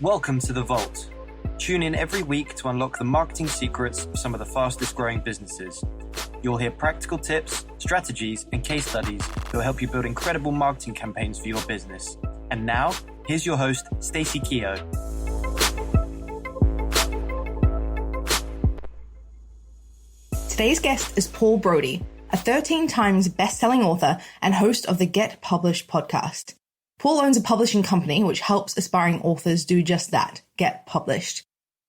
Welcome to The Vault. Tune in every week to unlock the marketing secrets of some of the fastest growing businesses. You'll hear practical tips, strategies, and case studies that will help you build incredible marketing campaigns for your business. And now, here's your host, Stacey Keogh. Today's guest is Paul Brodie, a 13 times best-selling author and host of the Get Published podcast. Paul owns a publishing company which helps aspiring authors do just that, get published.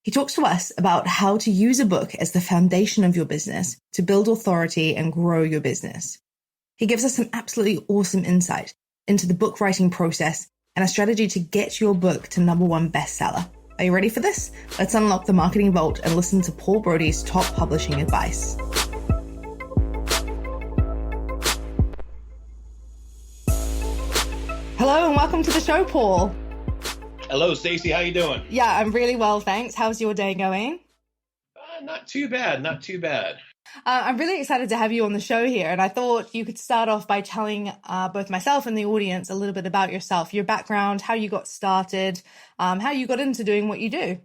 He talks to us about how to use a book as the foundation of your business to build authority and grow your business. He gives us some absolutely awesome insight into the book writing process and a strategy to get your book to #1 bestseller. Are you ready for this? Let's unlock the marketing vault and listen to Paul Brodie's top publishing advice. Hello and welcome to the show, Paul. Hello, Stacey. How you doing? Yeah, I'm really well, thanks. How's your day going? Not too bad. Not too bad. I'm really excited to have you on the show here, and I thought you could start off by telling both myself and the audience a little bit about yourself, your background, how you got started, how you got into doing what you do.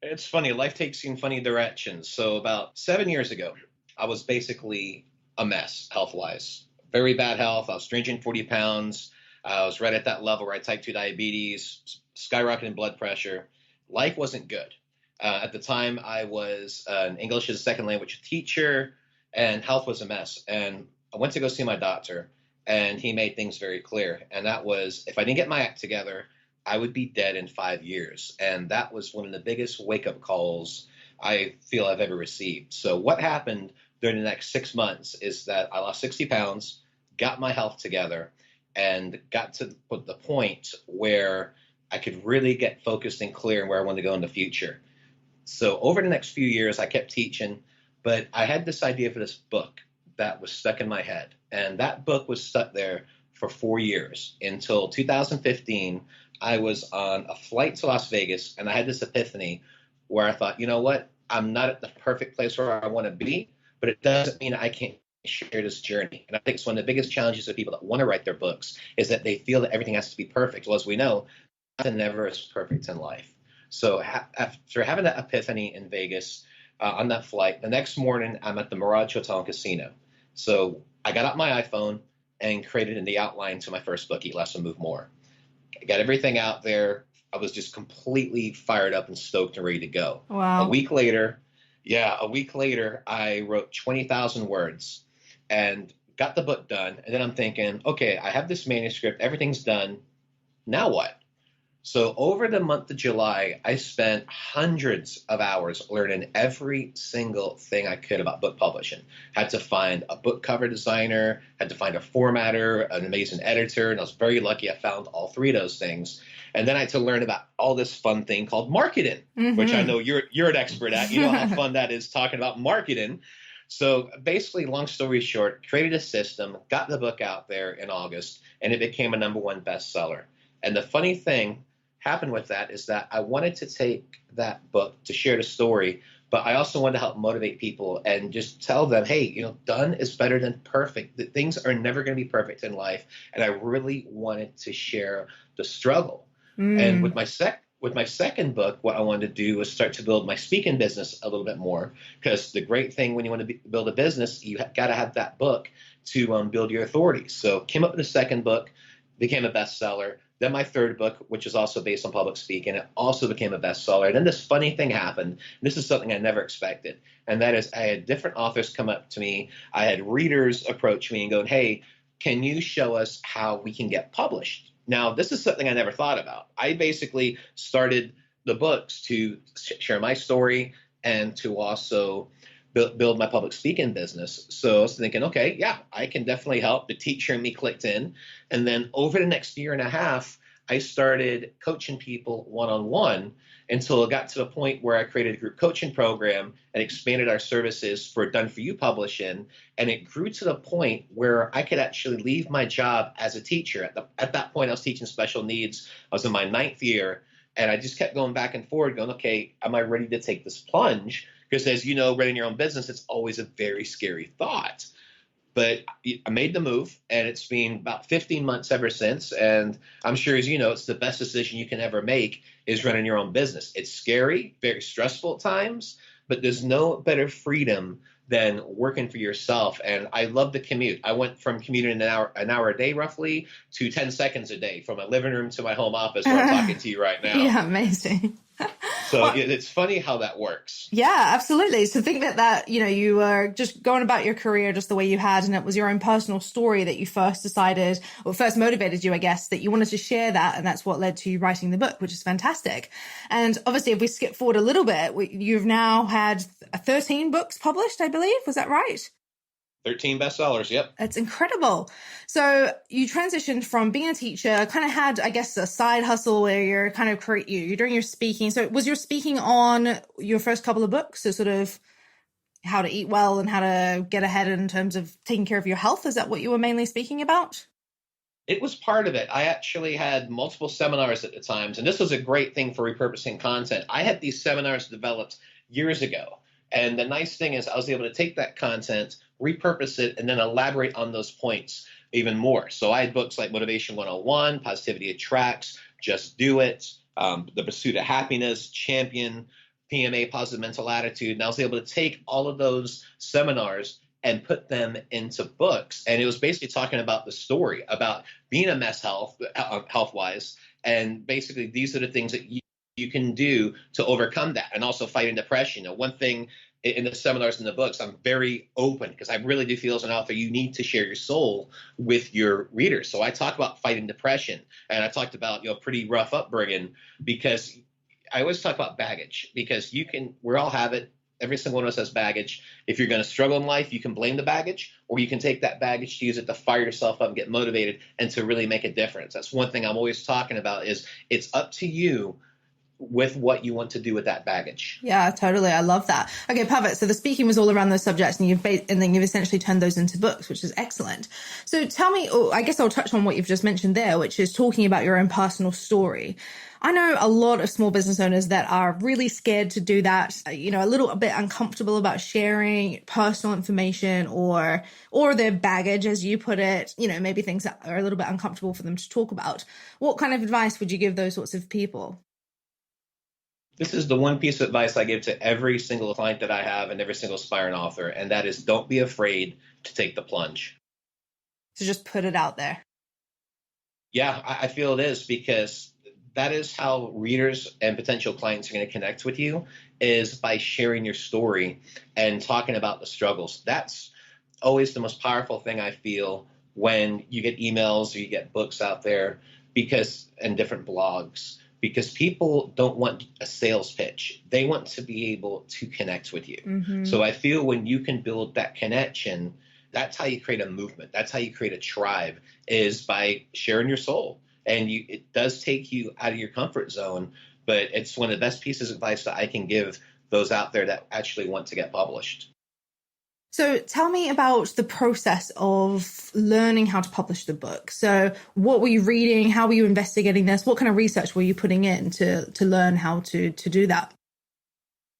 It's funny. Life takes you in funny directions. So about 7 years ago, I was basically a mess health-wise. Very bad health. I was 340 pounds. I was right at that level where I had type 2 diabetes, skyrocketing blood pressure. Life wasn't good. At the time, I was an English as a second language teacher, and health was a mess. And I went to go see my doctor, and he made things very clear. And that was, if I didn't get my act together, I would be dead in 5 years. And that was one of the biggest wake-up calls I feel I've ever received. So what happened during the next 6 months is that I lost 60 pounds, got my health together, and got to the point where I could really get focused and clear on where I wanted to go in the future. So over the next few years, I kept teaching, but I had this idea for this book that was stuck in my head. And that book was stuck there for 4 years until 2015. I was on a flight to Las Vegas, and I had this epiphany where I thought, you know what? I'm not at the perfect place where I want to be, but it doesn't mean I can't share this journey. And I think it's one of the biggest challenges of people that want to write their books is that they feel that everything has to be perfect. Well, as we know, nothing ever is perfect in life. So after having that epiphany in Vegas on that flight, the next morning I'm at the Mirage Hotel and Casino. So I got out my iPhone and created in the outline to my first book, Eat Less and Move More. I got everything out there. I was just completely fired up and stoked and ready to go. Wow. A week later, I wrote 20,000 words and got the book done. And then I'm thinking, okay, I have this manuscript. Everything's done. Now what? So over the month of July, I spent hundreds of hours learning every single thing I could about book publishing. Had to find a book cover designer, had to find a formatter, an amazing editor, and I was very lucky I found all three of those things. And then I had to learn about all this fun thing called marketing, which I know you're an expert at. You know how fun that is talking about marketing. So basically, long story short, created a system, got the book out there in August, and it became a #1 bestseller. And the funny thing happened with that is that I wanted to take that book to share the story, but I also wanted to help motivate people and just tell them, hey, done is better than perfect. That things are never going to be perfect in life. And I really wanted to share the struggle. And with my second book, what I wanted to do was start to build my speaking business a little bit more, because the great thing when you want to build a business, you got to have that book to build your authority. So came up with a second book, became a bestseller. Then my third book, which is also based on public speaking, it also became a bestseller. And then this funny thing happened. This is something I never expected. And that is I had different authors come up to me. I had readers approach me and go, hey, can you show us how we can get published? Now, this is something I never thought about. I basically started the books to share my story and to also build my public speaking business. So I was thinking, okay, yeah, I can definitely help. The teacher in me clicked in. And then over the next year and a half, I started coaching people one-on-one until it got to the point where I created a group coaching program and expanded our services for done-for-you publishing. And it grew to the point where I could actually leave my job as a teacher. At that point, I was teaching special needs. I was in my 9th year. And I just kept going back and forward going, okay, am I ready to take this plunge? Because as you know, running your own business, it's always a very scary thought. But I made the move, and it's been about 15 months ever since. And I'm sure, as you know, it's the best decision you can ever make is running your own business. It's scary, very stressful at times, but there's no better freedom than working for yourself. And I love the commute. I went from commuting an hour a day roughly to 10 seconds a day from my living room to my home office where I'm talking to you right now. Yeah, amazing. So it's funny how that works. Yeah, absolutely. So think that, you were just going about your career just the way you had, and it was your own personal story that you first decided, or first motivated you, I guess, that you wanted to share that. And that's what led to you writing the book, which is fantastic. And obviously, if we skip forward a little bit, you've now had 13 books published, I believe. Was that right? 13 bestsellers, yep. It's incredible. So you transitioned from being a teacher, kind of had, I guess, a side hustle where you're kind of you're doing your speaking. So was your speaking on your first couple of books? So sort of how to eat well and how to get ahead in terms of taking care of your health? Is that what you were mainly speaking about? It was part of it. I actually had multiple seminars at the times, and this was a great thing for repurposing content. I had these seminars developed years ago. And the nice thing is I was able to take that content, repurpose it, and then elaborate on those points even more. So I had books like Motivation 101, Positivity Attracts, Just Do It, The Pursuit of Happiness, Champion, PMA, Positive Mental Attitude. And I was able to take all of those seminars and put them into books. And it was basically talking about the story, about being a mess health-wise. And basically, these are the things that you can do to overcome that, and also fighting depression. One thing in the seminars and the books, I'm very open because I really do feel as an author, you need to share your soul with your readers. So I talk about fighting depression, and I talked about, pretty rough upbringing, because I always talk about baggage, because we all have it. Every single one of us has baggage. If you're going to struggle in life, you can blame the baggage, or you can take that baggage to use it to fire yourself up and get motivated and to really make a difference. That's one thing I'm always talking about, is it's up to you with what you want to do with that baggage. Yeah, totally. I love that. Okay, perfect. So the speaking was all around those subjects, and then you've essentially turned those into books, which is excellent. So tell me, I guess I'll touch on what you've just mentioned there, which is talking about your own personal story. I know a lot of small business owners that are really scared to do that, a little bit uncomfortable about sharing personal information or their baggage, as you put it, maybe things that are a little bit uncomfortable for them to talk about. What kind of advice would you give those sorts of people? This is the one piece of advice I give to every single client that I have and every single aspiring author, and that is, don't be afraid to take the plunge. So just put it out there. Yeah, I feel it is, because that is how readers and potential clients are going to connect with you, is by sharing your story and talking about the struggles. That's always the most powerful thing I feel when you get emails or you get books out there, and different blogs. Because people don't want a sales pitch. They want to be able to connect with you. Mm-hmm. So I feel when you can build that connection, that's how you create a movement. That's how you create a tribe, is by sharing your soul. And it does take you out of your comfort zone, but it's one of the best pieces of advice that I can give those out there that actually want to get published. So tell me about the process of learning how to publish the book. So what were you reading? How were you investigating this? What kind of research were you putting in to learn how to do that?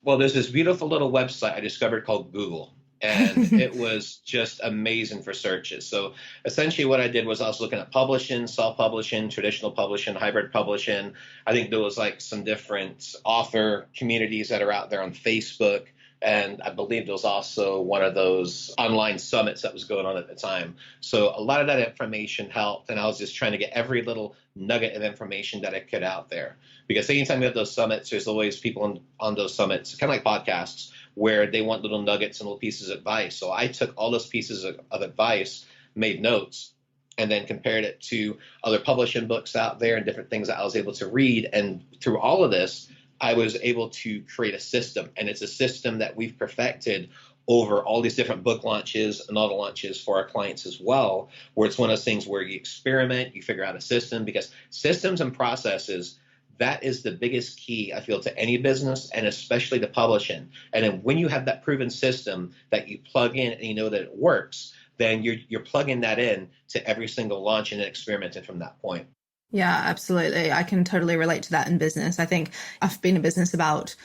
Well, there's this beautiful little website I discovered called Google, and it was just amazing for searches. So essentially what I did was I was looking at publishing, self-publishing, traditional publishing, hybrid publishing. I think there was like some different author communities that are out there on Facebook. And I believe there was also one of those online summits that was going on at the time. So a lot of that information helped. And I was just trying to get every little nugget of information that I could out there. Because anytime we have those summits, there's always people on those summits, kind of like podcasts, where they want little nuggets and little pieces of advice. So I took all those pieces of advice, made notes, and then compared it to other publishing books out there and different things that I was able to read. And through all of this, I was able to create a system, and it's a system that we've perfected over all these different book launches and auto launches for our clients as well, where it's one of those things where you experiment, you figure out a system, because systems and processes, that is the biggest key, I feel, to any business, and especially to publishing. And then when you have that proven system that you plug in and you know that it works, then you're plugging that in to every single launch and then experimenting from that point. Yeah, absolutely. I can totally relate to that in business. I think I've been in business about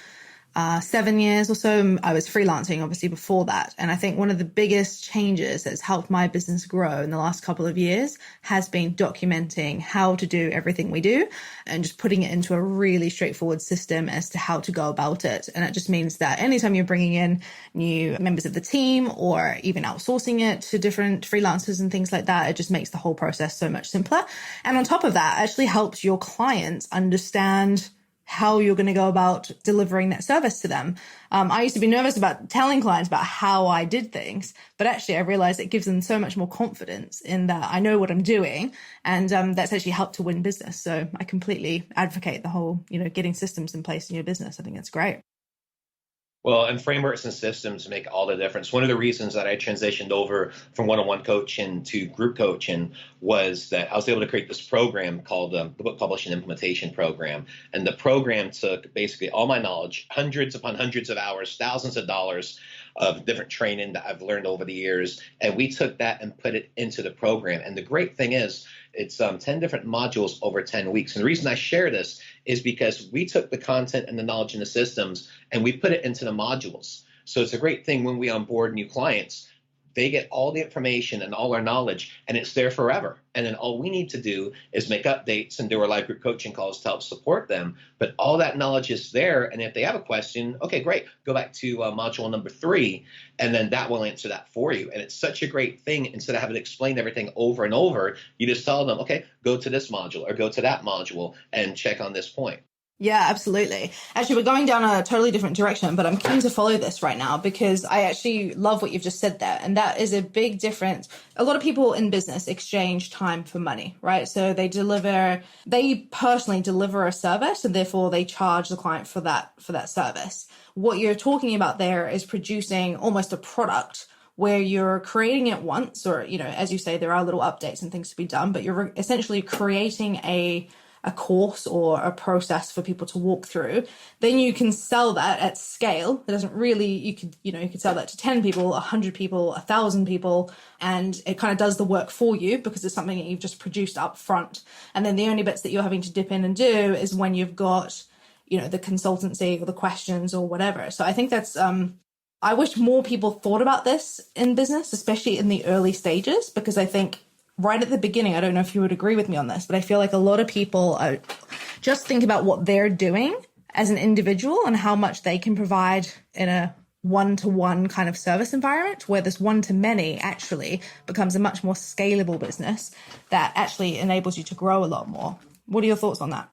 7 years or so. I was freelancing obviously before that. And I think one of the biggest changes that's helped my business grow in the last couple of years has been documenting how to do everything we do and just putting it into a really straightforward system as to how to go about it. And it just means that anytime you're bringing in new members of the team or even outsourcing it to different freelancers and things like that, it just makes the whole process so much simpler. And on top of that, it actually helps your clients understand how you're going to go about delivering that service to them. I used to be nervous about telling clients about how I did things, but actually I realized it gives them so much more confidence in that I know what I'm doing. And that's actually helped to win business. So I completely advocate the whole, getting systems in place in your business. I think that's great. Well, and frameworks and systems make all the difference. One of the reasons that I transitioned over from one-on-one coaching to group coaching was that I was able to create this program called the Book Publishing Implementation Program. And the program took basically all my knowledge, hundreds upon hundreds of hours, thousands of dollars of different training that I've learned over the years. And we took that and put it into the program. And the great thing is, it's 10 different modules over 10 weeks. And the reason I share this is because we took the content and the knowledge and the systems and we put it into the modules. So it's a great thing when we onboard new clients. They get all the information and all our knowledge, and it's there forever. And then all we need to do is make updates and do our live group coaching calls to help support them. But all that knowledge is there. And if they have a question, okay, great. Go back to module number 3, and then that will answer that for you. And it's such a great thing. Instead of having to explain everything over and over, you just tell them, okay, go to this module or go to that module and check on this point. Yeah, absolutely. Actually, we're going down a totally different direction, but I'm keen to follow this right now because I actually love what you've just said there. And that is a big difference. A lot of people in business exchange time for money, right? So they personally deliver a service and therefore they charge the client for that service. What you're talking about there is producing almost a product where you're creating it once, or, as you say, there are little updates and things to be done, but you're essentially creating a course or a process for people to walk through. Then you can sell that at scale. It doesn't really, you could sell that to 10 people, 100 people, 1,000 people, and it kind of does the work for you because it's something that you've just produced up front. And then the only bits that you're having to dip in and do is when you've got, the consultancy or the questions or whatever. So I think that's, I wish more people thought about this in business, especially in the early stages, because I think right at the beginning, I don't know if you would agree with me on this, but I feel like a lot of people just think about what they're doing as an individual and how much they can provide in a one-to-one kind of service environment, where this one-to-many actually becomes a much more scalable business that actually enables you to grow a lot more. What are your thoughts on that?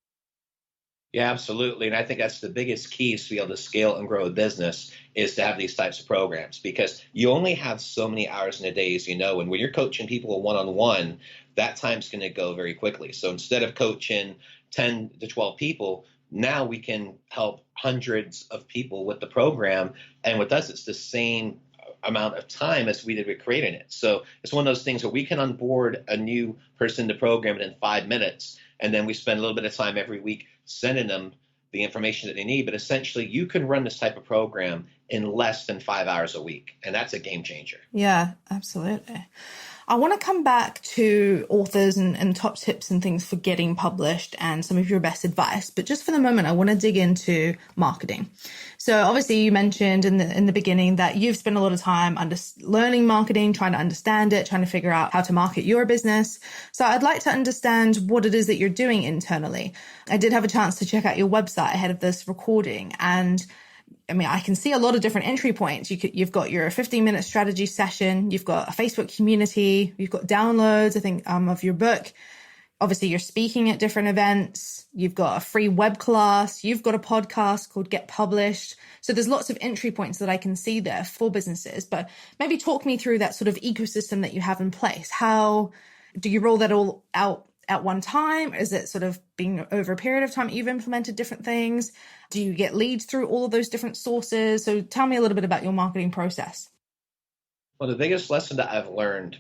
Yeah, absolutely. And I think that's the biggest key to be able to scale and grow a business is to have these types of programs, because you only have so many hours in a day, as you know, and when you're coaching people one-on-one, that time's going to go very quickly. So instead of coaching 10 to 12 people, now we can help hundreds of people with the program. And with us, it's the same amount of time as we did with creating it. So it's one of those things where we can onboard a new person to program it in 5 minutes. And then we spend a little bit of time every week sending them the information that they need. But essentially, you can run this type of program in less than 5 hours a week. And that's a game changer. Yeah, absolutely. I want to come back to authors and top tips and things for getting published and some of your best advice. But just for the moment, I want to dig into marketing. So obviously you mentioned in the beginning that you've spent a lot of time learning marketing, trying to understand it, trying to figure out how to market your business. So I'd like to understand what it is that you're doing internally. I did have a chance to check out your website ahead of this recording, and I can see a lot of different entry points. You've got your 15-minute strategy session. You've got a Facebook community. You've got downloads, I think, of your book. Obviously, you're speaking at different events. You've got a free web class. You've got a podcast called Get Published. So there's lots of entry points that I can see there for businesses. But maybe talk me through that sort of ecosystem that you have in place. How do you roll that all out at one time? Is it sort of being over a period of time you've implemented different things? Do you get leads through all of those different sources? So tell me a little bit about your marketing process. Well, the biggest lesson that I've learned,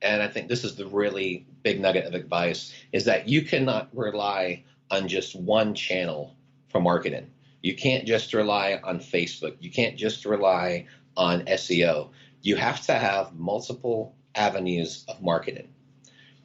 and I think this is the really big nugget of advice, is that you cannot rely on just one channel for marketing. You can't just rely on Facebook. You can't just rely on SEO. You have to have multiple avenues of marketing.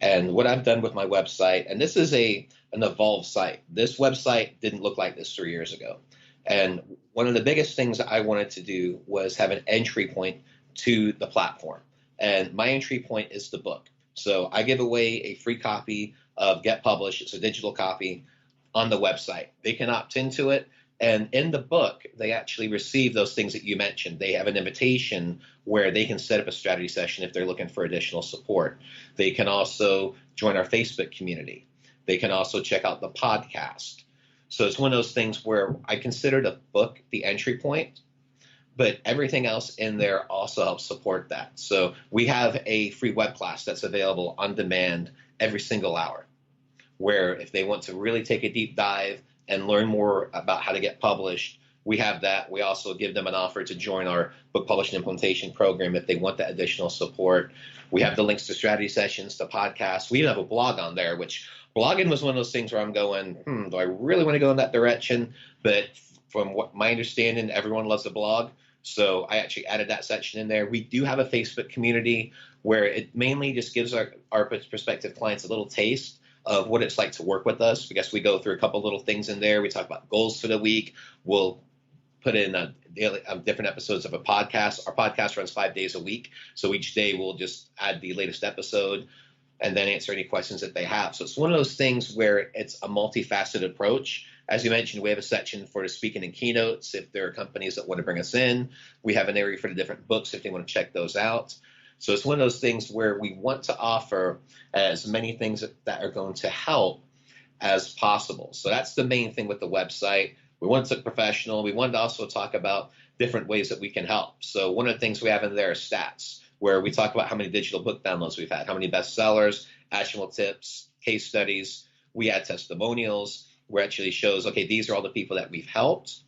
And what I've done with my website, and this is an evolved site. This website didn't look like this 3 years ago. And one of the biggest things that I wanted to do was have an entry point to the platform. And my entry point is the book. So I give away a free copy of Get Published. It's a digital copy on the website. They can opt into it. And in the book, they actually receive those things that you mentioned. They have an invitation where they can set up a strategy session if they're looking for additional support. They can also join our Facebook community. They can also check out the podcast. So it's one of those things where I consider the book the entry point, but everything else in there also helps support that. So we have a free web class that's available on demand every single hour, where if they want to really take a deep dive and learn more about how to get published, we have that. We also give them an offer to join our book publishing implementation program if they want that additional support. We have the links to strategy sessions, to podcasts. We even have a blog on there, which blogging was one of those things where I'm going, do I really want to go in that direction? But from what my understanding, everyone loves a blog. So I actually added that section in there. We do have a Facebook community where it mainly just gives our prospective clients a little taste of what it's like to work with us, because we go through a couple little things in there. We talk about goals for the week. We'll put in different episodes of a podcast. Our podcast runs 5 days a week. So each day we'll just add the latest episode and then answer any questions that they have. So it's one of those things where it's a multifaceted approach. As you mentioned, we have a section for the speaking and keynotes. If there are companies that want to bring us in, we have an area for the different books if they want to check those out. So it's one of those things where we want to offer as many things that are going to help as possible. So that's the main thing with the website. We want to look professional. We wanted to also talk about different ways that we can help. So one of the things we have in there is stats, where we talk about how many digital book downloads we've had, how many bestsellers, actionable tips, case studies. We add testimonials, where it actually shows, okay, these are all the people that we've helped.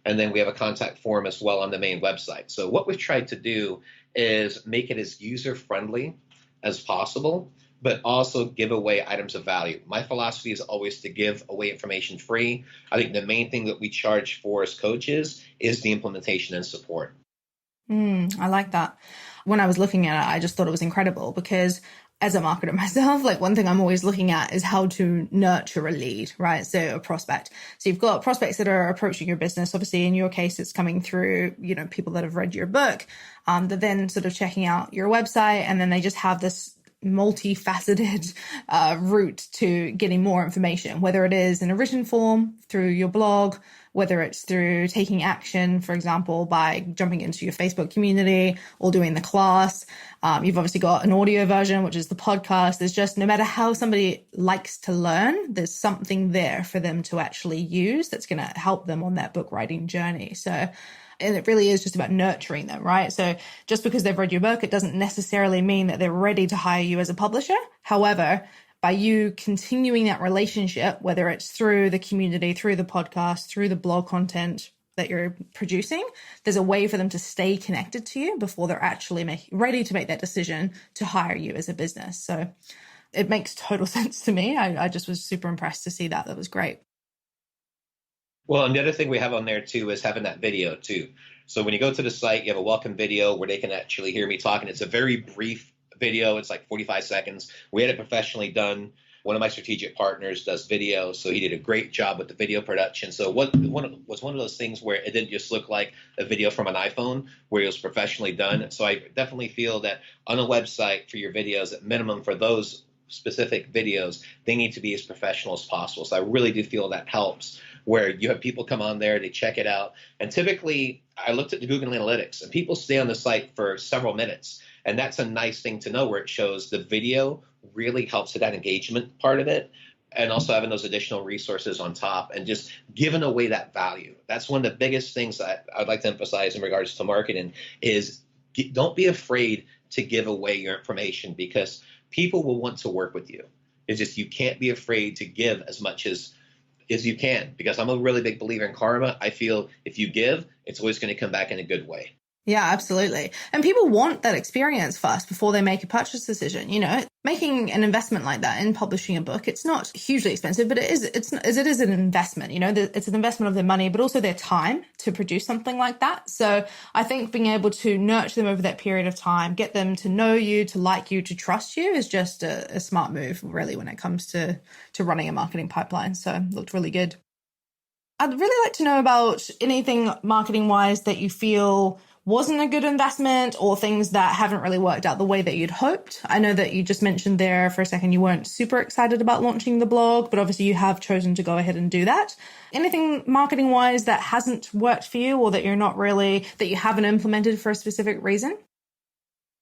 And then we have a contact form as well on the main website. So what we've tried to do is make it as user-friendly as possible, but also give away items of value. My philosophy is always to give away information free. I think the main thing that we charge for as coaches is the implementation and support. I like that. When I was looking at it, I just thought it was incredible because as a marketer myself, like one thing I'm always looking at is how to nurture a lead, right? So a prospect. So you've got prospects that are approaching your business. Obviously, in your case, it's coming through, people that have read your book, that then sort of checking out your website, and then they just have this multifaceted route to getting more information, whether it is in a written form through your blog, whether it's through taking action, for example, by jumping into your Facebook community or doing the class. You've obviously got an audio version, which is the podcast. There's just, no matter how somebody likes to learn, there's something there for them to actually use that's going to help them on that book writing journey. So, and it really is just about nurturing them, right? So just because they've read your book, it doesn't necessarily mean that they're ready to hire you as a publisher. However, by you continuing that relationship, whether it's through the community, through the podcast, through the blog content that you're producing, there's a way for them to stay connected to you before they're actually ready to make that decision to hire you as a business. So it makes total sense to me. I just was super impressed to see that. That was great. Well, and the other thing we have on there too is having that video too. So when you go to the site, you have a welcome video where they can actually hear me talking. It's a very brief video. It's like 45 seconds. We had it professionally done. One of my strategic partners does video, so he did a great job with the video production. So was one of those things where it didn't just look like a video from an iPhone, where it was professionally done. So I definitely feel that on a website for your videos, at minimum for those specific videos, they need to be as professional as possible. So I really do feel that helps, where you have people come on there, they check it out. And typically, I looked at the Google Analytics, and people stay on the site for several minutes. And that's a nice thing to know, where it shows the video really helps with that engagement part of it, and also having those additional resources on top and just giving away that value. That's one of the biggest things that I'd like to emphasize in regards to marketing is don't be afraid to give away your information, because people will want to work with you. It's just you can't be afraid to give as much as you can, because I'm a really big believer in karma. I feel if you give, it's always going to come back in a good way. Yeah, absolutely. And people want that experience first before they make a purchase decision. Making an investment like that in publishing a book, it's not hugely expensive, but it is an investment. It's an investment of their money, but also their time to produce something like that. So I think being able to nurture them over that period of time, get them to know you, to like you, to trust you is just a smart move, really, when it comes to running a marketing pipeline. So it looked really good. I'd really like to know about anything marketing wise that you feel wasn't a good investment, or things that haven't really worked out the way that you'd hoped. I know that you just mentioned there for a second you weren't super excited about launching the blog, but obviously you have chosen to go ahead and do that. Anything marketing wise that hasn't worked for you, or that that you haven't implemented for a specific reason?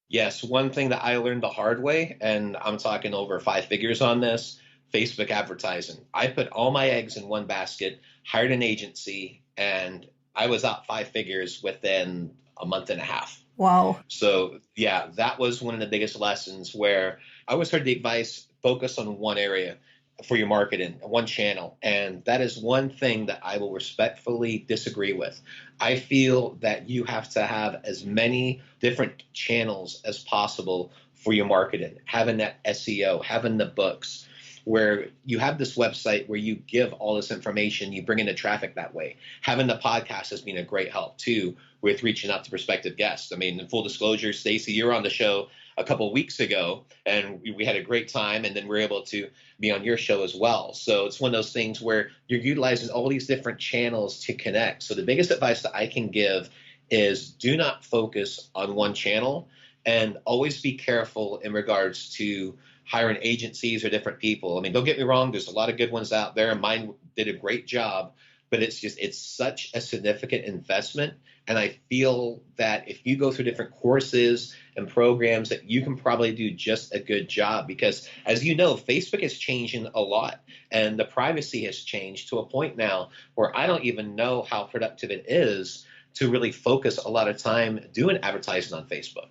Yes, one thing that I learned the hard way, and I'm talking over 5 figures on this, Facebook advertising. I put all my eggs in one basket, hired an agency, and I was out 5 figures within a month and a half. Wow. So yeah, that was one of the biggest lessons, where I always heard the advice, focus on one area for your marketing, one channel. And that is one thing that I will respectfully disagree with. I feel that you have to have as many different channels as possible for your marketing, having that SEO, having the books, where you have this website where you give all this information, you bring in the traffic that way. Having the podcast has been a great help too, with reaching out to prospective guests. I mean, in full disclosure, Stacey, you were on the show a couple of weeks ago, and we had a great time, and then we're able to be on your show as well. So it's one of those things where you're utilizing all these different channels to connect. So the biggest advice that I can give is do not focus on one channel, and always be careful in regards to hiring agencies or different people. I mean, don't get me wrong, there's a lot of good ones out there. Mine did a great job, but it's such a significant investment. And I feel that if you go through different courses and programs, that you can probably do just a good job, because as you know, Facebook is changing a lot, and the privacy has changed to a point now where I don't even know how productive it is to really focus a lot of time doing advertising on Facebook.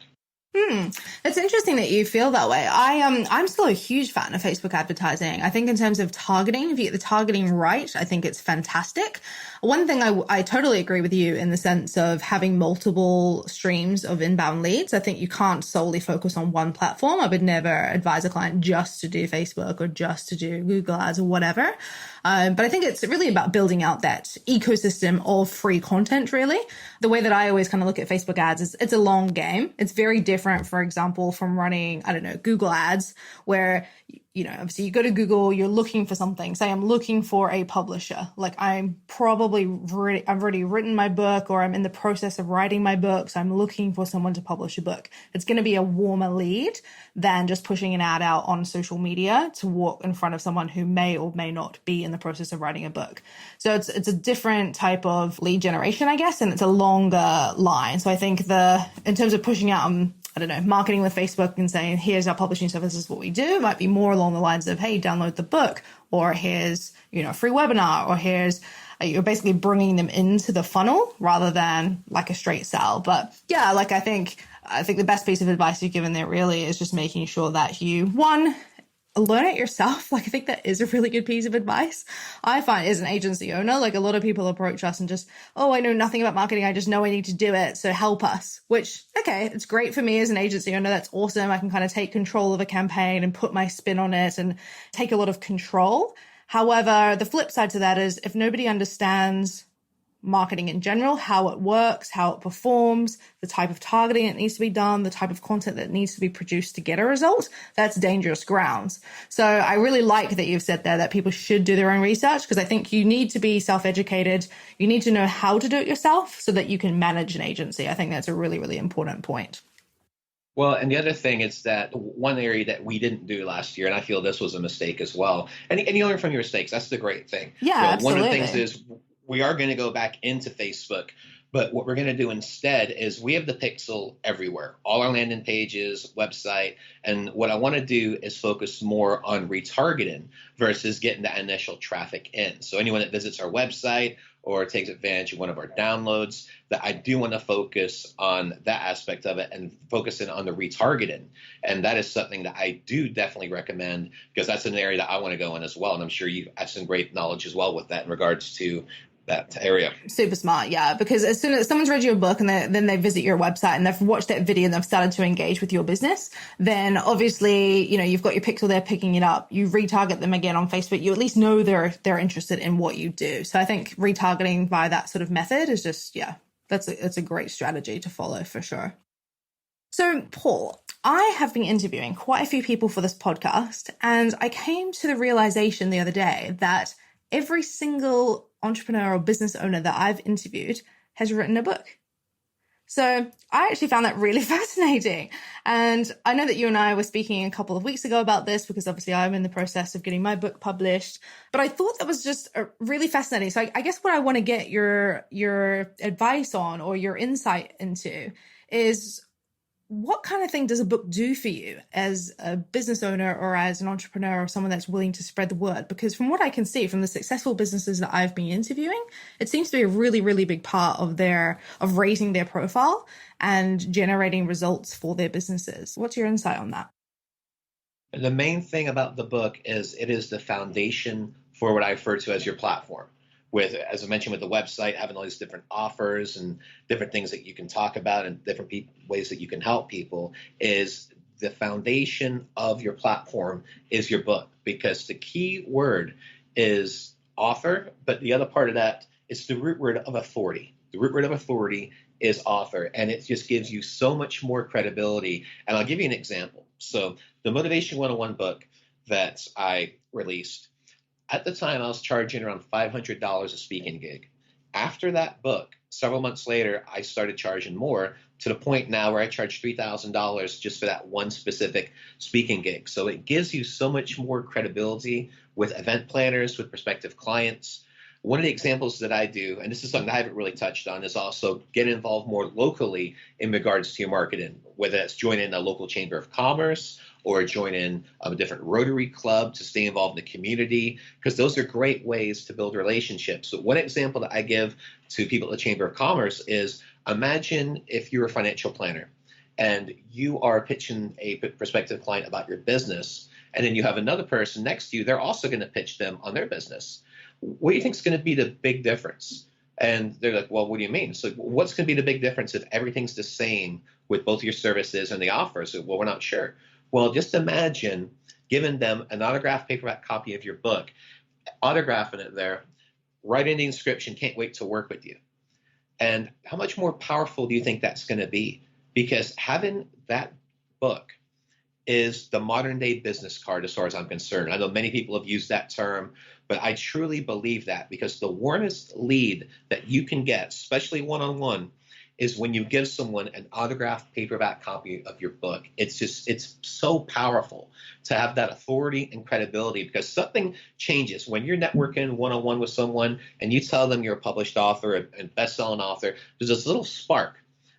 It's interesting that you feel that way. I'm still a huge fan of Facebook advertising. I think in terms of targeting, if you get the targeting right, I think it's fantastic. One thing I totally agree with you in the sense of having multiple streams of inbound leads. I think you can't solely focus on one platform. I would never advise a client just to do Facebook or just to do Google ads or whatever. But I think it's really about building out that ecosystem of free content, really. The way that I always kind of look at Facebook ads is it's a long game. It's very different, for example, from running, Google ads, where, obviously you go to Google, you're looking for something. Say I'm looking for a publisher. Like I've already written my book, or I'm in the process of writing my book. So I'm looking for someone to publish a book. It's going to be a warmer lead than just pushing an ad out on social media to walk in front of someone who may or may not be in the process of writing a book. So it's a different type of lead generation, I guess, and it's a longer line. So I think in terms of pushing out, marketing with Facebook and saying, here's our publishing service, this is what we do, it might be more along the lines of, hey, download the book, or here's, a free webinar, or here's, you're basically bringing them into the funnel rather than like a straight sell. But yeah, I think the best piece of advice you've given there really is just making sure that you, one, learn it yourself. I think that is a really good piece of advice. I find as an agency owner, a lot of people approach us and just, I know nothing about marketing. I just know I need to do it. So help us, which, okay, it's great for me as an agency owner. That's awesome. I can kind of take control of a campaign and put my spin on it and take a lot of control. However, the flip side to that is if nobody understands marketing in general, how it works, how it performs, the type of targeting that needs to be done, the type of content that needs to be produced to get a result, that's dangerous grounds. So I really like that you've said there that people should do their own research, because I think you need to be self-educated. You need to know how to do it yourself so that you can manage an agency. I think that's a really, really important point. Well, and the other thing is that one area that we didn't do last year, and I feel this was a mistake as well, and you learn from your mistakes. That's the great thing. Yeah, absolutely. One of the things is we are going to go back into Facebook, but what we're going to do instead is we have the pixel everywhere, all our landing pages, website. And what I want to do is focus more on retargeting versus getting that initial traffic in. So anyone that visits our website or takes advantage of one of our downloads, that I do want to focus on that aspect of it and focusing on the retargeting. And that is something that I do definitely recommend, because that's an area that I want to go in as well. And I'm sure you have some great knowledge as well with that in regards to that area. Super smart, yeah. Because as soon as someone's read your book and then they visit your website and they've watched that video and they've started to engage with your business, then obviously, you've got your pixel there picking it up. You retarget them again on Facebook. You at least know they're interested in what you do. So I think retargeting by that sort of method is just, that's a great strategy to follow for sure. So Paul, I have been interviewing quite a few people for this podcast, and I came to the realization the other day that every single entrepreneur or business owner that I've interviewed has written a book. So I actually found that really fascinating. And I know that you and I were speaking a couple of weeks ago about this because obviously I'm in the process of getting my book published. But I thought that was just really fascinating. So I guess what I want to get your advice on or your insight into is, what kind of thing does a book do for you as a business owner or as an entrepreneur or someone that's willing to spread the word? Because from what I can see from the successful businesses that I've been interviewing, it seems to be a really, really big part of raising their profile and generating results for their businesses. What's your insight on that? The main thing about the book is it is the foundation for what I refer to as your platform. With, as I mentioned, with the website, having all these different offers and different things that you can talk about and different ways that you can help people, is the foundation of your platform is your book, because the key word is author, but the other part of that is the root word of authority. The root word of authority is author, and it just gives you so much more credibility. And I'll give you an example. So the Motivation 101 book that I released, at the time, I was charging around $500 a speaking gig. After that book, several months later, I started charging more, to the point now where I charge $3,000 just for that one specific speaking gig. So it gives you so much more credibility with event planners, with prospective clients. One of the examples that I do, and this is something I haven't really touched on, is also get involved more locally in regards to your marketing, whether that's joining a local chamber of commerce or joining a different Rotary club to stay involved in the community, because those are great ways to build relationships. So one example that I give to people at the Chamber of Commerce is, imagine if you're a financial planner and you are pitching a prospective client about your business, and then you have another person next to you, they're also going to pitch them on their business. What do you think is going to be the big difference? And they're like, well, what do you mean? So what's going to be the big difference if everything's the same with both your services and the offers? So, well, we're not sure. Well, just imagine giving them an autographed paperback copy of your book, autographing it there, writing the inscription, can't wait to work with you. And how much more powerful do you think that's going to be? Because having that book is the modern day business card as far as I'm concerned. I know many people have used that term, but I truly believe that, because the warmest lead that you can get, especially one-on-one, is when you give someone an autographed paperback copy of your book. It's so powerful to have that authority and credibility, because something changes when you're networking one-on-one with someone and you tell them you're a published author and best-selling author. There's this little spark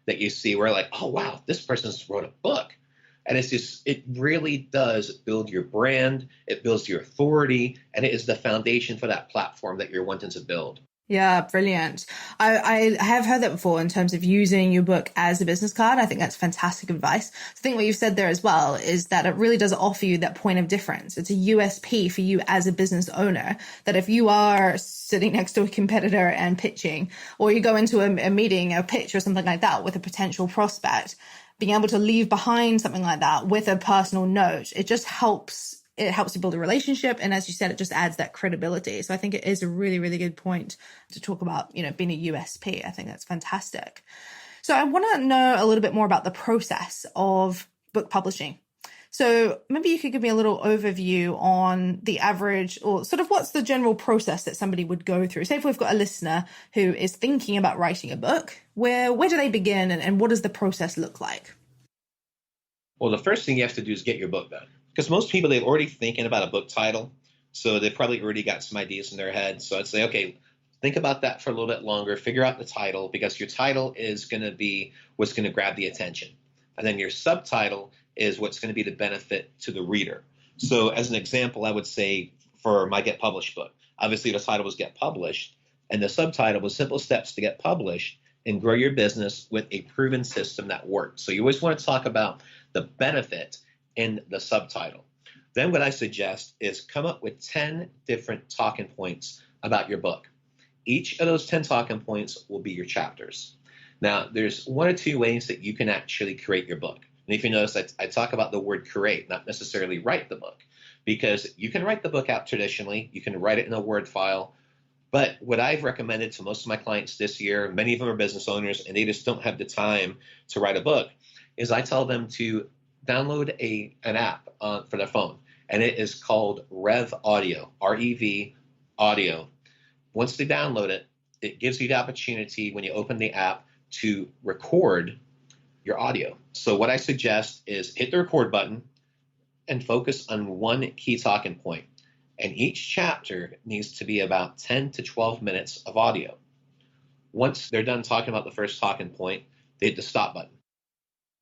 that you see where, like, oh, wow, this person's wrote a book. And it really does build your brand, it builds your authority, and it is the foundation for that platform that you're wanting to build. Yeah, brilliant. I have heard that before in terms of using your book as a business card. I think that's fantastic advice. I think what you've said there as well is that it really does offer you that point of difference. It's a USP for you as a business owner, that if you are sitting next to a competitor and pitching, or you go into a meeting, a pitch or something like that with a potential prospect, being able to leave behind something like that with a personal note, it just helps. It helps to build a relationship. And as you said, it just adds that credibility. So I think it is a really, really good point to talk about, being a USP. I think that's fantastic. So I want to know a little bit more about the process of book publishing. So maybe you could give me a little overview on the average, or sort of what's the general process that somebody would go through. Say if we've got a listener who is thinking about writing a book, where do they begin and what does the process look like? Well, the first thing you have to do is get your book done. Because most people, they're already thinking about a book title, so they've probably already got some ideas in their head. So I'd say, okay, think about that for a little bit longer, figure out the title, because your title is going to be what's going to grab the attention. And then your subtitle is what's going to be the benefit to the reader. So as an example, I would say for my Get Published book, obviously the title was Get Published, and the subtitle was Simple Steps to Get Published and Grow Your Business with a Proven System That Works. So you always want to talk about the benefit in the subtitle. Then what I suggest is come up with 10 different talking points about your book. Each of those 10 talking points will be your chapters. Now, there's one or two ways that you can actually create your book. And if you notice, I talk about the word create, not necessarily write the book, because you can write the book out traditionally. You can write it in a Word file. But what I've recommended to most of my clients this year, many of them are business owners, and they just don't have the time to write a book, is I tell them to download an app for their phone. And it is called Rev Audio, R-E-V Audio. Once they download it, it gives you the opportunity when you open the app to record your audio. So what I suggest is hit the record button and focus on one key talking point. And each chapter needs to be about 10 to 12 minutes of audio. Once they're done talking about the first talking point, they hit the stop button.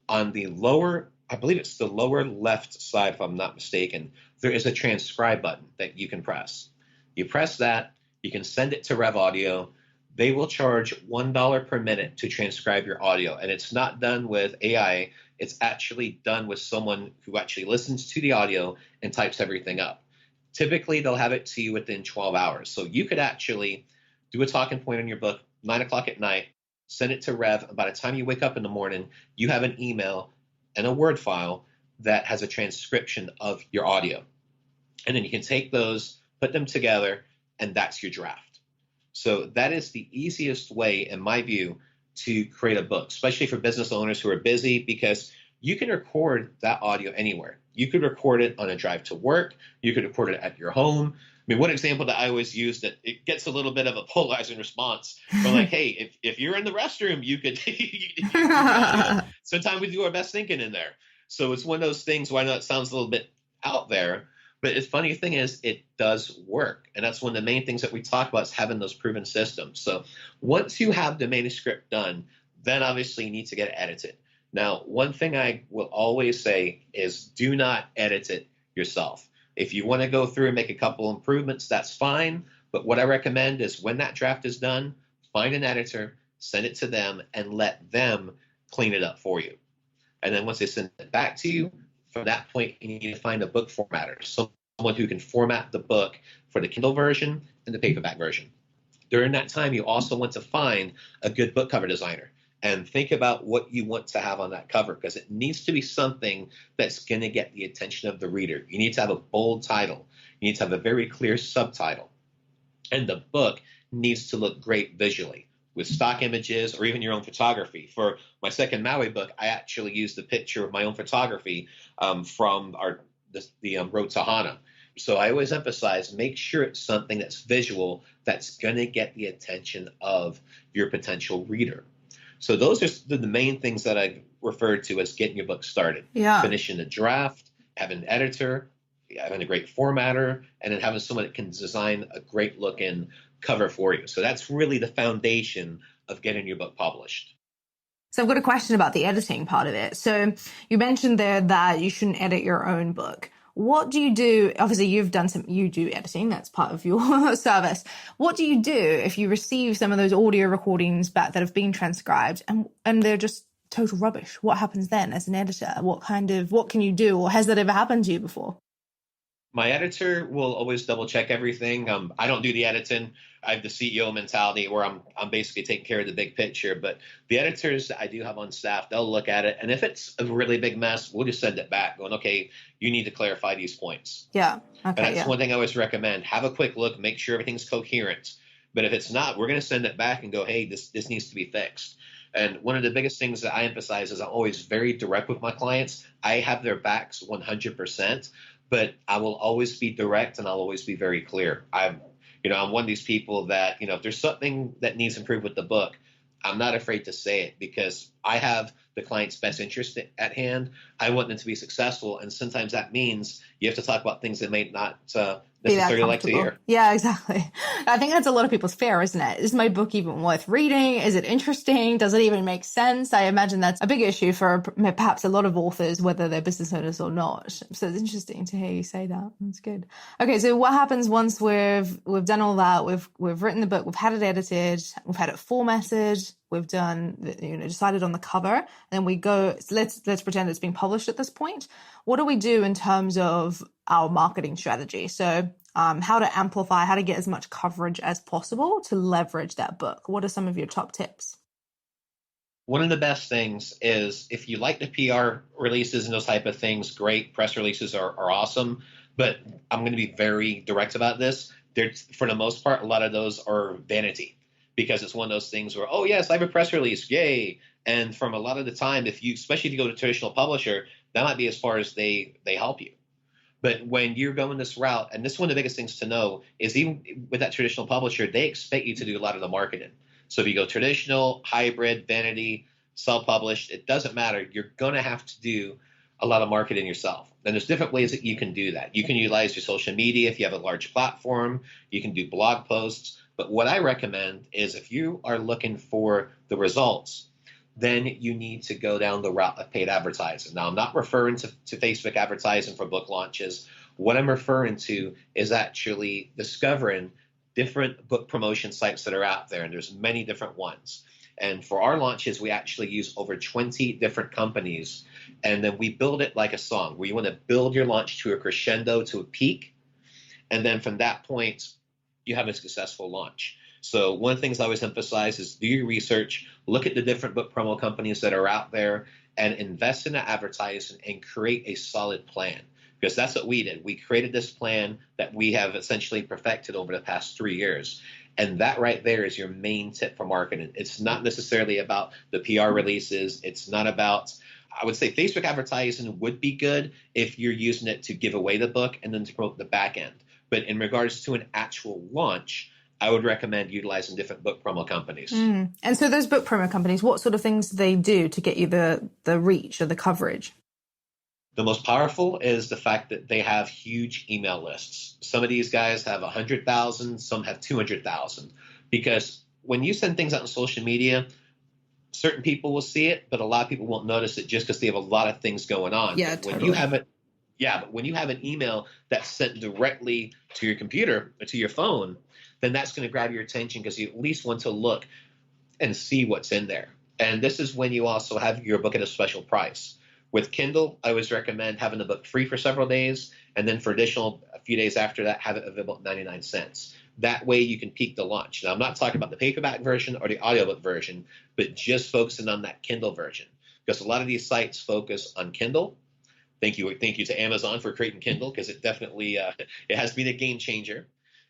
On the lower, I believe it's the lower left side, if I'm not mistaken, there is a transcribe button that you can press. You press that, you can send it to Rev Audio. They will charge $1 per minute to transcribe your audio. And it's not done with AI. It's actually done with someone who actually listens to the audio and types everything up. Typically, they'll have it to you within 12 hours. So you could actually do a talking point in your book, 9 o'clock at night, send it to Rev, and by the time you wake up in the morning, you have an email and a Word file that has a transcription of your audio. And then you can take those, put them together, and that's your draft. So that is the easiest way, in my view, to create a book, especially for business owners who are busy, because you can record that audio anywhere. You could record it on a drive to work. You could record it at your home. I mean, one example that I always use that it gets a little bit of a polarizing response. We're like, hey, if you're in the restroom, you could sometimes we do our best thinking in there. So it's one of those things where I know it sounds a little bit out there, but the funny thing is it does work. And that's one of the main things that we talk about is having those proven systems. So once you have the manuscript done, then obviously you need to get it edited. Now, one thing I will always say is do not edit it yourself. If you want to go through and make a couple improvements, that's fine. But what I recommend is when that draft is done, find an editor, send it to them, and let them clean it up for you. And then once they send it back to you, from that point, you need to find a book formatter, someone who can format the book for the Kindle version and the paperback version. During that time, you also want to find a good book cover designer. And think about what you want to have on that cover, because it needs to be something that's going to get the attention of the reader. You need to have a bold title. You need to have a very clear subtitle. And the book needs to look great visually with stock images or even your own photography. For my second Maui book, I actually used a picture of my own photography from the Road to Hana. So I always emphasize, make sure it's something that's visual, that's going to get the attention of your potential reader. So those are the main things that I refer to as getting your book started. Yeah. Finishing the draft, having an editor, having a great formatter, and then having someone that can design a great looking cover for you. So that's really the foundation of getting your book published. So I've got a question about the editing part of it. So you mentioned there that you shouldn't edit your own book. What do you do? Obviously, you do editing. That's part of your service. What do you do if you receive some of those audio recordings back that have been transcribed and they're just total rubbish? What happens then as an editor? What can you do? Or has that ever happened to you before? My editor will always double check everything. I don't do the editing. I have the CEO mentality where I'm basically taking care of the big picture. But the editors that I do have on staff, they'll look at it. And if it's a really big mess, we'll just send it back going, okay, you need to clarify these points. Yeah. Okay. And that's one thing I always recommend. Have a quick look, make sure everything's coherent. But if it's not, we're going to send it back and go, hey, this needs to be fixed. And one of the biggest things that I emphasize is I'm always very direct with my clients. I have their backs 100%. But I will always be direct and I'll always be very clear. I'm one of these people that, if there's something that needs improved with the book, I'm not afraid to say it because I have the client's best interest at hand. I want them to be successful. And sometimes that means you have to talk about things that may not necessarily like to hear. Yeah, exactly. I think that's a lot of people's fear, isn't it? Is my book even worth reading? Is it interesting? Does it even make sense? I imagine that's a big issue for perhaps a lot of authors, whether they're business owners or not. So it's interesting to hear you say that. That's good. Okay, so what happens once we've done all that? We've written the book, we've had it edited, we've had it formatted, we've done, decided on the cover, and then we go, let's pretend it's being published at this point. What do we do in terms of our marketing strategy? So how to amplify, how to get as much coverage as possible to leverage that book. What are some of your top tips? One of the best things is if you like the PR releases and those type of things, great. Press releases are awesome. But I'm going to be very direct about this. For the most part, a lot of those are vanity because it's one of those things where, oh, yes, I have a press release. Yay. And from a lot of the time, especially if you go to a traditional publisher, that might be as far as they help you. But when you're going this route, and this is one of the biggest things to know, is even with that traditional publisher, they expect you to do a lot of the marketing. So if you go traditional, hybrid, vanity, self-published, it doesn't matter. You're going to have to do a lot of marketing yourself. And there's different ways that you can do that. You can utilize your social media if you have a large platform. You can do blog posts. But what I recommend is if you are looking for the results, then you need to go down the route of paid advertising. Now, I'm not referring to Facebook advertising for book launches. What I'm referring to is actually discovering different book promotion sites that are out there, and there's many different ones. And for our launches, we actually use over 20 different companies, and then we build it like a song, where you want to build your launch to a crescendo, to a peak, and then from that point, you have a successful launch. So one of the things I always emphasize is do your research, look at the different book promo companies that are out there, and invest in the advertising and create a solid plan. Because that's what we did. We created this plan that we have essentially perfected over the past 3 years. And that right there is your main tip for marketing. It's not necessarily about the PR releases. It's not about, I would say Facebook advertising would be good if you're using it to give away the book and then to promote the back end. But in regards to an actual launch, I would recommend utilizing different book promo companies. And so those book promo companies, what sort of things do they do to get you the reach or the coverage? The most powerful is the fact that they have huge email lists. Some of these guys have 100,000, some have 200,000. Because when you send things out on social media, certain people will see it, but a lot of people won't notice it just because they have a lot of things going on. Yeah, but totally. But when you have an email that's sent directly to your computer or to your phone, then that's going to grab your attention because you at least want to look and see what's in there. And this is when you also have your book at a special price. With Kindle, I always recommend having the book free for several days, and then for additional a few days after that, have it available at 99 cents. That way you can peak the launch. Now, I'm not talking about the paperback version or the audiobook version, but just focusing on that Kindle version. Because a lot of these sites focus on Kindle. Thank you to Amazon for creating Kindle, because it definitely it has been a game changer.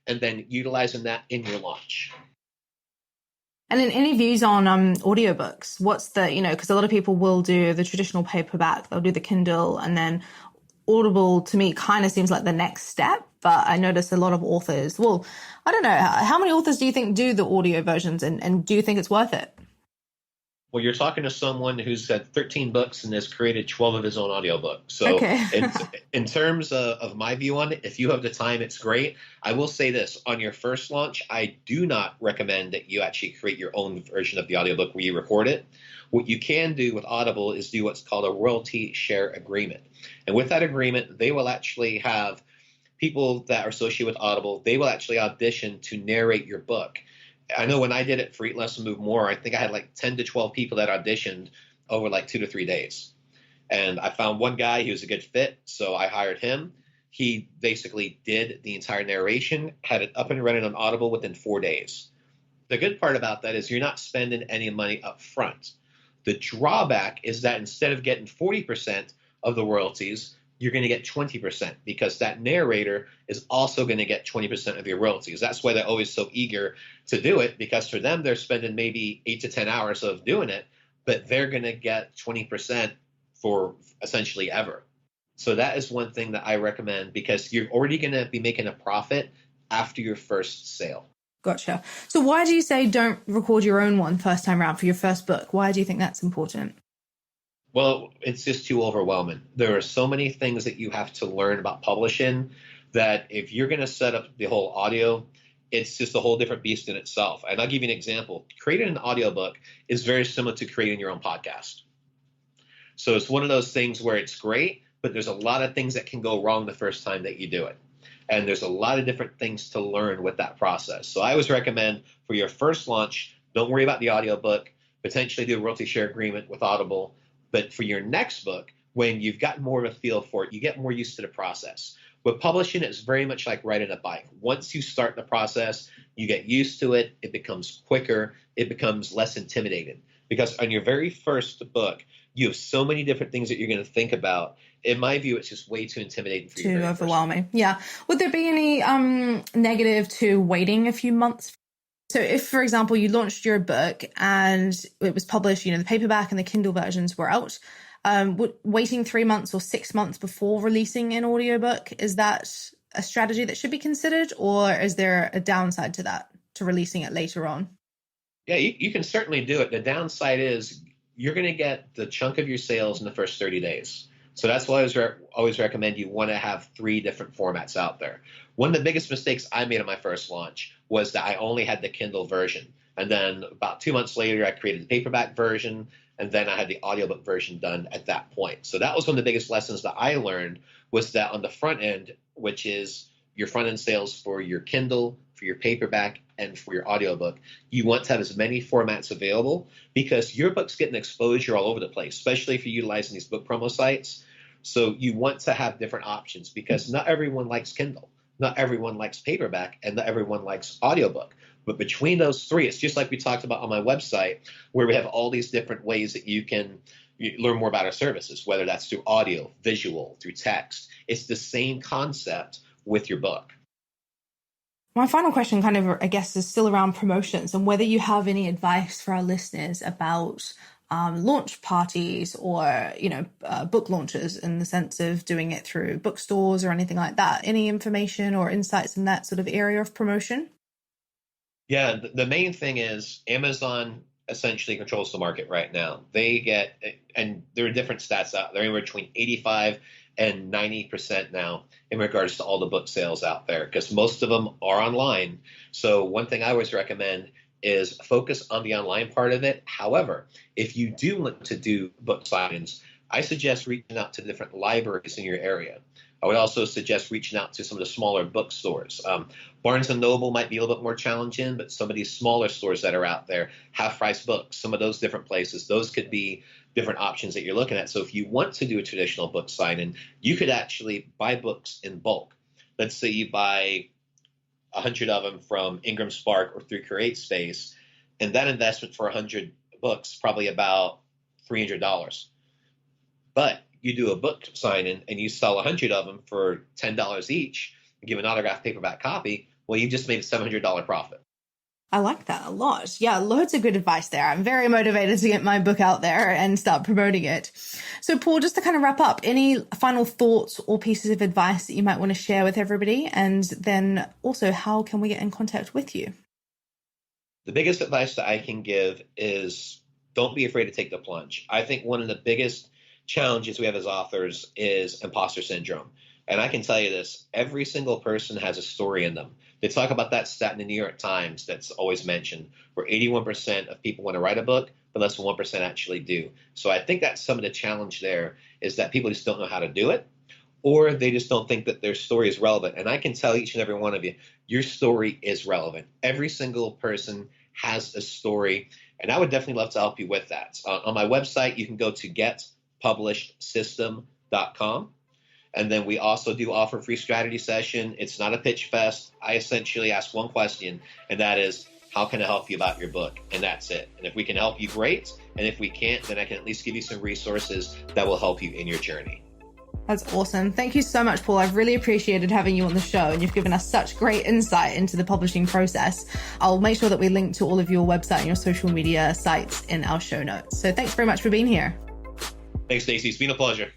And then utilizing that in your launch. And then any views on audiobooks? What's the, because a lot of people will do the traditional paperback, they'll do the Kindle, and then Audible to me kind of seems like the next step. But I notice a lot of authors, well, I don't know, how many authors do you think do the audio versions, and do you think it's worth it? Well, you're talking to someone who's had 13 books and has created 12 of his own audiobooks. So okay. In terms of my view on it, if you have the time, it's great. I will say this. On your first launch, I do not recommend that you actually create your own version of the audiobook where you record it. What you can do with Audible is do what's called a royalty share agreement. And with that agreement, they will actually have people that are associated with Audible, they will actually audition to narrate your book. I know when I did it for Eat Less and Move More, I think I had like 10 to 12 people that auditioned over like 2 to 3 days. And I found one guy who was a good fit, so I hired him. He basically did the entire narration, had it up and running on Audible within 4 days. The good part about that is you're not spending any money up front. The drawback is that instead of getting 40% of the royalties, you're going to get 20% because that narrator is also going to get 20% of your royalties. That's why they're always so eager to do it, because for them, they're spending maybe 8 to 10 hours of doing it, but they're going to get 20% for essentially ever. So that is one thing that I recommend, because you're already going to be making a profit after your first sale. Gotcha. So why do you say don't record your own one first time around for your first book? Why do you think that's important? Well, it's just too overwhelming. There are so many things that you have to learn about publishing that if you're going to set up the whole audio, it's just a whole different beast in itself. And I'll give you an example. Creating an audiobook is very similar to creating your own podcast. So it's one of those things where it's great, but there's a lot of things that can go wrong the first time that you do it. And there's a lot of different things to learn with that process. So I always recommend for your first launch, don't worry about the audiobook, potentially do a royalty share agreement with Audible. But for your next book, when you've got more of a feel for it, you get more used to the process. With publishing, it's very much like riding a bike. Once you start the process, you get used to it. It becomes quicker. It becomes less intimidating. Because on your very first book, you have so many different things that you're going to think about. In my view, it's just way too intimidating for you. Too overwhelming. Yeah. Would there be any negative to waiting a few months? So if, for example, you launched your book and it was published, the paperback and the Kindle versions were out, waiting 3 months or 6 months before releasing an audiobook, is that a strategy that should be considered, or is there a downside to that, to releasing it later on? Yeah, you can certainly do it. The downside is you're going to get the chunk of your sales in the first 30 days. So that's why I always recommend you want to have 3 different formats out there. One of the biggest mistakes I made on my first launch was that I only had the Kindle version. And then about 2 months later, I created the paperback version, and then I had the audiobook version done at that point. So that was one of the biggest lessons that I learned, was that on the front end, which is your front end sales for your Kindle, for your paperback, and for your audiobook, you want to have as many formats available, because your book's getting exposure all over the place, especially if you're utilizing these book promo sites. So you want to have different options, because not everyone likes Kindle, not everyone likes paperback, and not everyone likes audiobook. But between those 3, it's just like we talked about on my website, where we have all these different ways that you can learn more about our services, whether that's through audio, visual, through text. It's the same concept with your book. My final question I guess, is still around promotions, and whether you have any advice for our listeners about launch parties or, book launches, in the sense of doing it through bookstores or anything like that. Any information or insights in that sort of area of promotion? Yeah, the main thing is Amazon essentially controls the market right now. They get, and there are different stats out there, anywhere between 85 and 90% now in regards to all the book sales out there, because most of them are online. So one thing I always recommend is focus on the online part of it. However, if you do want to do book signings, I suggest reaching out to different libraries in your area. I would also suggest reaching out to some of the smaller bookstores. Barnes & Noble might be a little bit more challenging, but some of these smaller stores that are out there, Half Price Books, some of those different places, those could be different options that you're looking at. So if you want to do a traditional book signing, you could actually buy books in bulk. Let's say you buy 100 of them from Ingram Spark or through CreateSpace, and that investment for 100 books, probably about $300. But you do a book signing and you sell 100 of them for $10 each and give an autographed paperback copy, well, you just made a $700 profit. I like that a lot. Yeah, loads of good advice there. I'm very motivated to get my book out there and start promoting it. So, Paul, just to kind of wrap up, any final thoughts or pieces of advice that you might want to share with everybody? And then also, how can we get in contact with you? The biggest advice that I can give is don't be afraid to take the plunge. I think one of the biggest challenges we have as authors is imposter syndrome. And I can tell you this, every single person has a story in them. They talk about that stat in the New York Times that's always mentioned, where 81% of people want to write a book, but less than 1% actually do. So I think that's some of the challenge there, is that people just don't know how to do it, or they just don't think that their story is relevant. And I can tell each and every one of you, your story is relevant. Every single person has a story, and I would definitely love to help you with that. On my website, you can go to getpublishedsystem.com. And then we also do offer a free strategy session. It's not a pitch fest. I essentially ask one question, and that is, how can I help you about your book? And that's it. And if we can help you, great. And if we can't, then I can at least give you some resources that will help you in your journey. That's awesome. Thank you so much, Paul. I've really appreciated having you on the show, and you've given us such great insight into the publishing process. I'll make sure that we link to all of your website and your social media sites in our show notes. So thanks very much for being here. Thanks, Stacey. It's been a pleasure.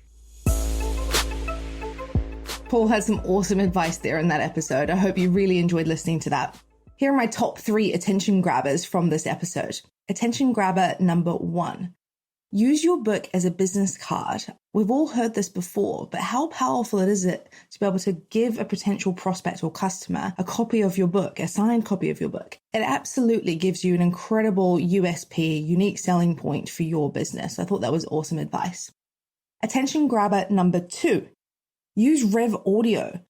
Paul had some awesome advice there in that episode. I hope you really enjoyed listening to that. Here are my top 3 attention grabbers from this episode. Attention grabber number 1. Use your book as a business card. We've all heard this before, but how powerful is it to be able to give a potential prospect or customer a copy of your book, a signed copy of your book? It absolutely gives you an incredible USP, unique selling point for your business. I thought that was awesome advice. Attention grabber number 2. Use Rev Audio.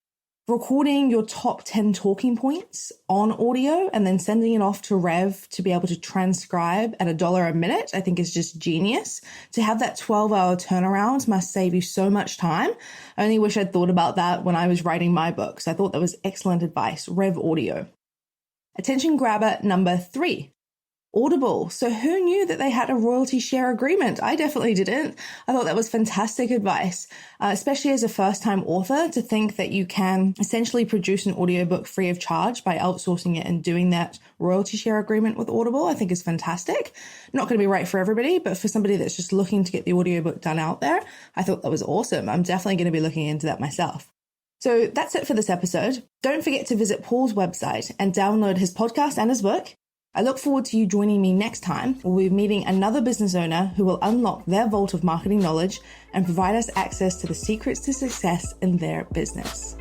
recording your top 10 talking points on audio and then sending it off to Rev to be able to transcribe at $1 a minute, I think is just genius. To have that 12-hour turnaround must save you so much time. I only wish I'd thought about that when I was writing my books. I thought that was excellent advice. Rev Audio. Attention grabber number 3. Audible. So who knew that they had a royalty share agreement? I definitely didn't. I thought that was fantastic advice, especially as a first-time author, to think that you can essentially produce an audiobook free of charge by outsourcing it and doing that royalty share agreement with Audible, I think is fantastic. Not going to be right for everybody, but for somebody that's just looking to get the audiobook done out there, I thought that was awesome. I'm definitely going to be looking into that myself. So that's it for this episode. Don't forget to visit Paul's website and download his podcast and his book. I look forward to you joining me next time. We'll be meeting another business owner who will unlock their vault of marketing knowledge and provide us access to the secrets to success in their business.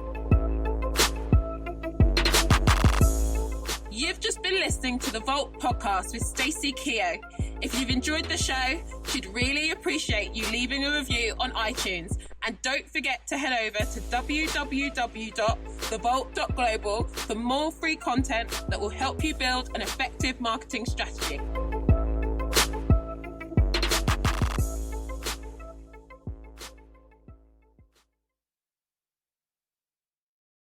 You've just been listening to the Vault podcast with Stacey Keogh. If you've enjoyed the show, we'd really appreciate you leaving a review on iTunes. And don't forget to head over to www.thevault.global for more free content that will help you build an effective marketing strategy.